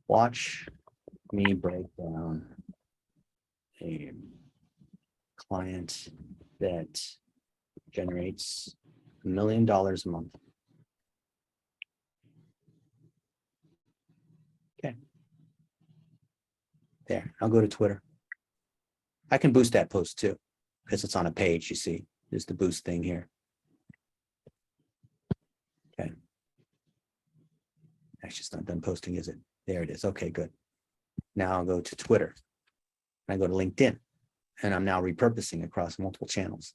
Watch me break down a client that generates $1 million a month. Okay. There, I'll go to Twitter. I can boost that post too, because it's on a page, you see. There's the boost thing here. Okay. Actually, it's not done posting, is it? There it is. Okay, good. Now I'll go to Twitter. I go to LinkedIn, and I'm now repurposing across multiple channels.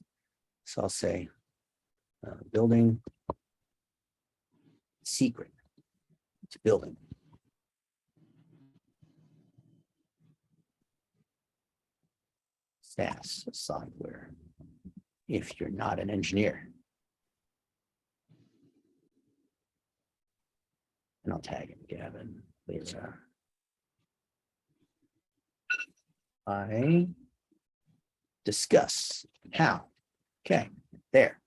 So I'll say, building secret to building. SaaS software, if you're not an engineer. And I'll tag him, Gavin. Later. I discuss how. Okay, there.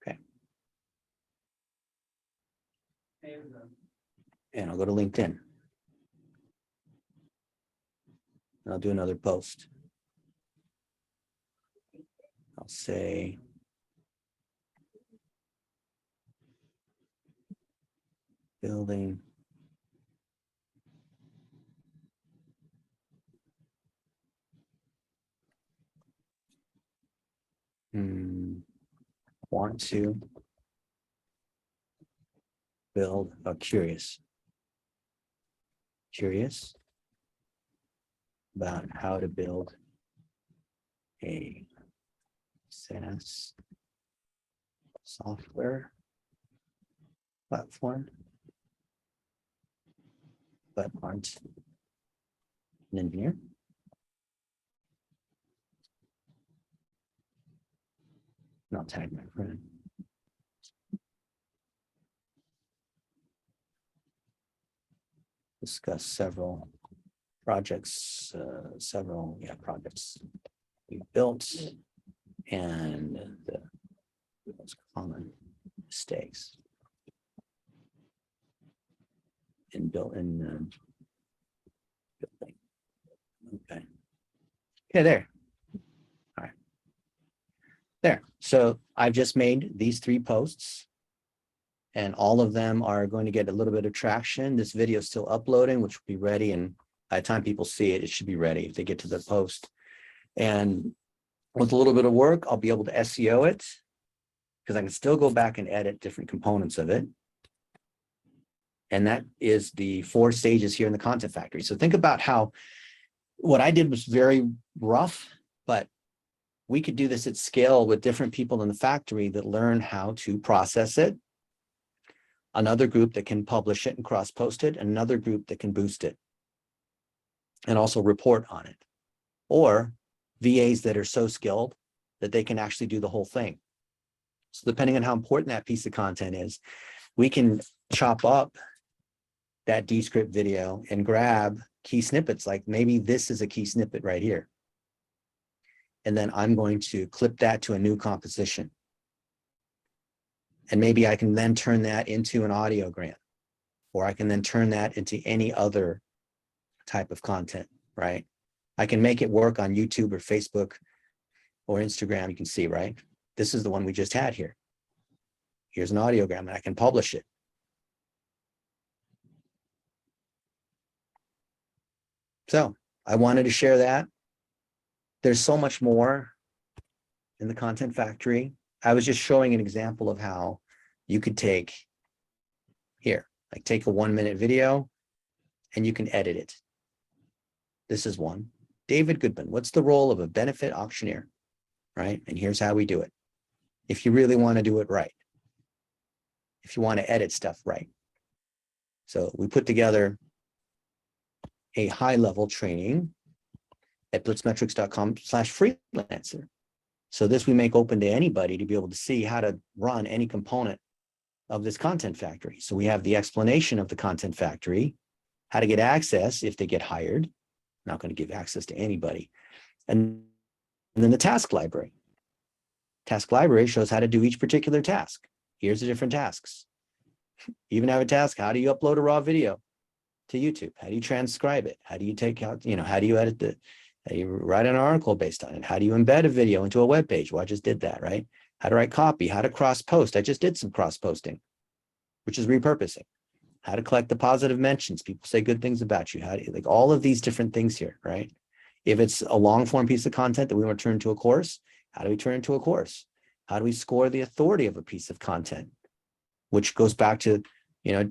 Okay. And I'll go to LinkedIn. I'll do another post. I'll say, building want to build a curious about how to build a SaaS software platform, but aren't an engineer. And I'll tag my friend. Discuss several projects, projects we built and the most common mistakes in building. Okay, there. All right. There. So I've just made these 3 posts, and all of them are going to get a little bit of traction. This video is still uploading, which will be ready, and by the time people see it, it should be ready if they get to the post. And with a little bit of work, I'll be able to SEO it, because I can still go back and edit different components of it. And that is the 4 stages here in the Content Factory. So think about how what I did was very rough, but we could do this at scale with different people in the factory that learn how to process it. Another group that can publish it and cross-post it, and another group that can boost it and also report on it. Or VAs that are so skilled that they can actually do the whole thing. So depending on how important that piece of content is, we can chop up that Descript video and grab key snippets, like maybe this is a key snippet right here. And then I'm going to clip that to a new composition. And maybe I can then turn that into an audiogram, or I can then turn that into any other type of content, right? I can make it work on YouTube or Facebook or Instagram. You can see, right? This is the one we just had here. Here's an audiogram, and I can publish it. So I wanted to share that. There's so much more in the Content Factory. I was just showing an example of how you could take here, like take a 1-minute video and you can edit it. This is one. David Goodman, what's the role of a benefit auctioneer? Right? And here's how we do it. If you really want to do it right. If you want to edit stuff right. So we put together a high-level training at blitzmetrics.com/freelancer. So this we make open to anybody to be able to see how to run any component of this Content Factory. So we have the explanation of the Content Factory, how to get access if they get hired. Not going to give access to anybody. And then the task library. Task library shows how to do each particular task. Here's the different tasks. You even have a task, how do you upload a raw video to YouTube? How do you transcribe it? How do you take out, how do you edit it? How do you write an article based on it? How do you embed a video into a web page? Well, I just did that, right? How to write copy, how to cross post. I just did some cross posting, which is repurposing. How to collect the positive mentions. People say good things about you. How do you, like all of these different things here, right? If it's a long form piece of content that we want to turn into a course, how do we turn it into a course? How do we score the authority of a piece of content? Which goes back to,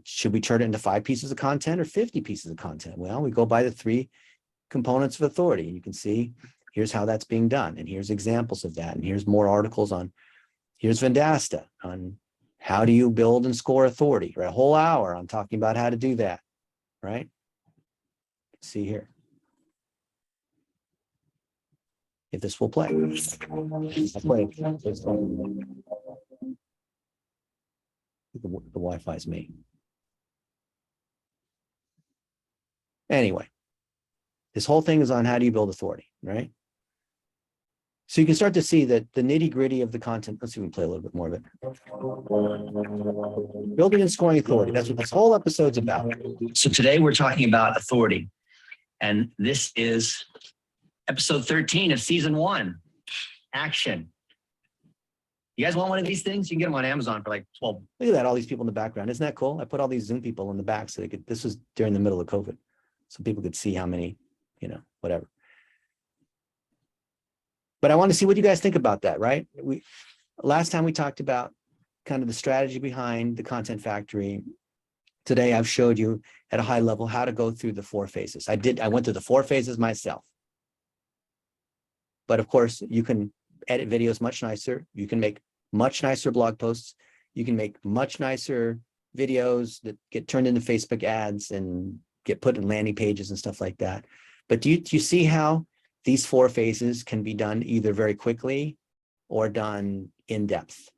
should we turn it into 5 pieces of content or 50 pieces of content? Well, we go by the 3 components of authority. You can see here's how that's being done. And here's examples of that. And here's more articles on, here's Vendasta on how do you build and score authority, right? A whole hour on talking about how to do that, right? See here. If this will play. I'll play. The Wi-Fi is me. Anyway, this whole thing is on how do you build authority, right? So you can start to see that the nitty-gritty of the content. Let's see if we can play a little bit more of it. Building and scoring authority. That's what this whole episode's about. So today we're talking about authority. And this is episode 13 of season 1. Action. You guys want one of these things? You can get them on Amazon for like 12. Look at that, all these people in the background. Isn't that cool? I put all these Zoom people in the back so they could, this was during the middle of COVID. So people could see how many, whatever. But I want to see what you guys think about that, right? Last time we talked about kind of the strategy behind the Content Factory. Today I've showed you at a high level how to go through the 4 phases. I went through the 4 phases myself. But of course, you can edit videos much nicer. You can make much nicer blog posts. You can make much nicer videos that get turned into Facebook ads and get put in landing pages and stuff like that. But do you see how these 4 phases can be done either very quickly or done in depth?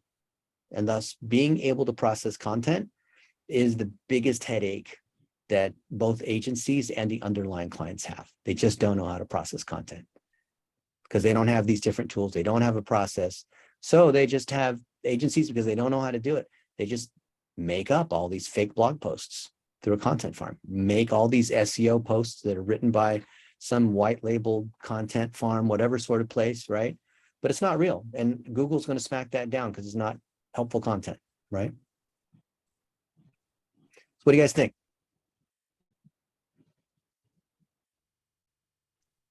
And thus being able to process content is the biggest headache that both agencies and the underlying clients have. They just don't know how to process content because they don't have these different tools. They don't have a process. So they just have agencies, because they don't know how to do it. They just make up all these fake blog posts through a content farm, make all these SEO posts that are written by some white labeled content farm, whatever sort of place, right? but it's not real. And Google's going to smack that down because it's not helpful content, right? So what do you guys think?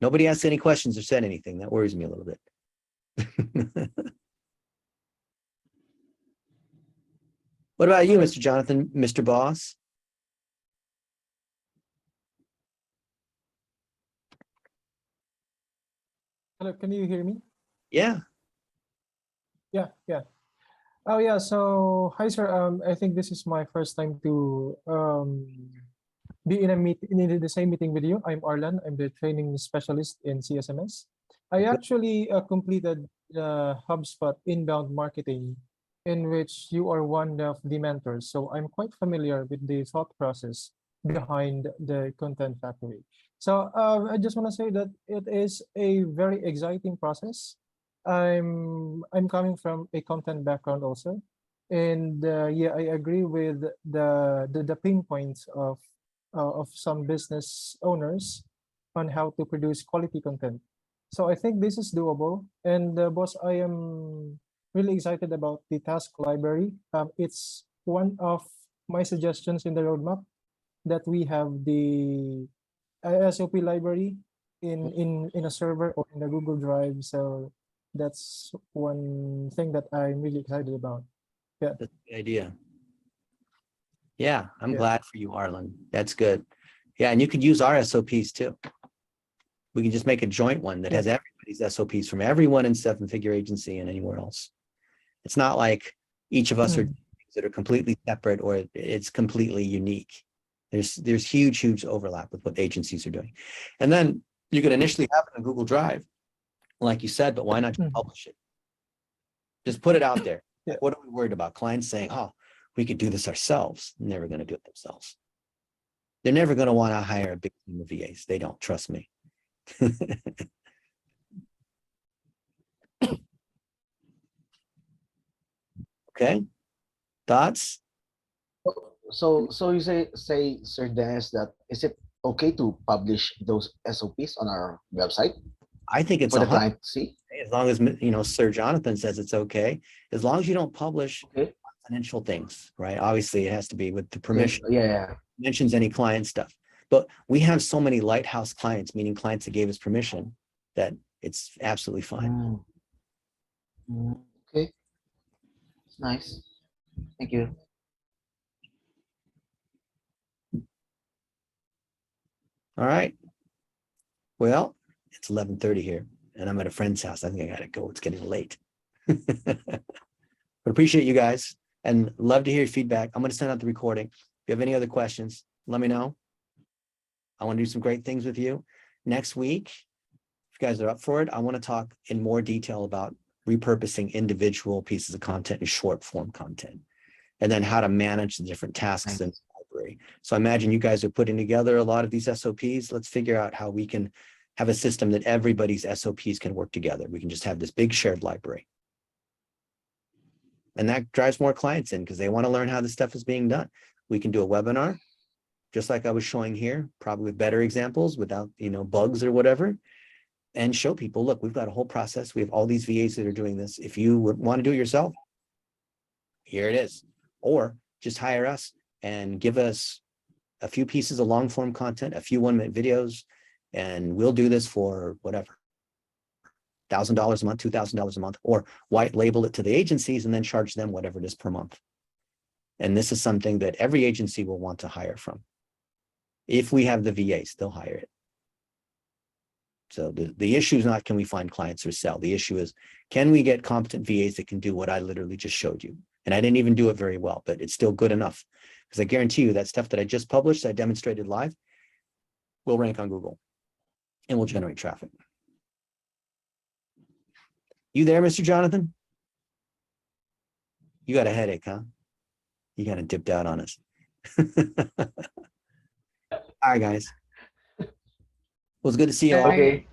Nobody asked any questions or said anything. That worries me a little bit. What about you, Mr. Jonathan, Mr. Boss? Hello, can you hear me? Yeah. Yeah. Oh yeah, so hi sir. I think this is my first time to be in a in the same meeting with you. I'm Arlan. I'm the training specialist in CSMS. I actually completed HubSpot inbound marketing, in which you are one of the mentors. So I'm quite familiar with the thought process behind the content factory. So I just want to say that it is a very exciting process. I'm coming from a content background also, and yeah, I agree with the pain points of some business owners on how to produce quality content. So I think this is doable, and boss, I am really excited about the task library. It's one of my suggestions in the roadmap that we have the SOP library in a server or in a Google Drive. So that's one thing that I'm really excited about. That's the idea. Yeah, I'm Yeah. glad for you, Arlen. That's good. Yeah, and you could use our SOPs too. We can just make a joint one that has everybody's SOPs from everyone in Seven Figure Agency and anywhere else. It's not like each of us are that are completely separate or it's completely unique. There's huge overlap with what agencies are doing. And then you could initially have it on Google Drive, like you said, but why not just publish it? Just put it out there. Yeah. What are we worried about? Clients saying, oh, we could do this ourselves. Never going to do it themselves. They're never going to want to hire a big team of VAs. They don't, trust me. Okay. Thoughts? So you say, Sir Dennis, that is it okay to publish those SOPs on our website I think it's for the 100, client to see? as long as, Sir Jonathan says it's okay, as long as you don't publish Okay. confidential things, right? Obviously, it has to be with the permission. Yeah. Mentions any client stuff. But we have so many lighthouse clients, meaning clients that gave us permission, that it's absolutely fine. Okay. It's nice. Thank you. All right. Well, it's 11:30 here, and I'm at a friend's house. I think I gotta go. It's getting late. But appreciate you guys and love to hear your feedback. I'm gonna send out the recording. If you have any other questions, let me know. I want to do some great things with you. Next week, if you guys are up for it, I want to talk in more detail about repurposing individual pieces of content in short form content, and then how to manage the different tasks in the library. So I imagine you guys are putting together a lot of these SOPs. Let's figure out how we can have a system that everybody's SOPs can work together. We can just have this big shared library. And that drives more clients in because they want to learn how this stuff is being done. We can do a webinar, just like I was showing here, probably with better examples without, bugs or whatever, and show people, look, we've got a whole process. We have all these VAs that are doing this. If you want to do it yourself, here it is. Or just hire us and give us a few pieces of long form content, a few 1-minute videos, and we'll do this for whatever, $1,000 a month, $2,000 a month, or white label it to the agencies and then charge them whatever it is per month. And this is something that every agency will want to hire from. If we have the VAs, they'll hire it. So the issue is not, can we find clients or sell? The issue is, can we get competent VAs that can do what I literally just showed you? And I didn't even do it very well, but it's still good enough. Because I guarantee you that stuff that I just published, I demonstrated live, will rank on Google and will generate traffic. You there, Mr. Jonathan? You got a headache, huh? You kind of dipped out on us. All right, guys. Well, it's good to see you all. Okay.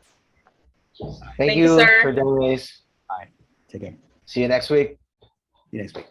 Thank you, you, sir. Sir Dennis. Take care. See you next week. See you next week.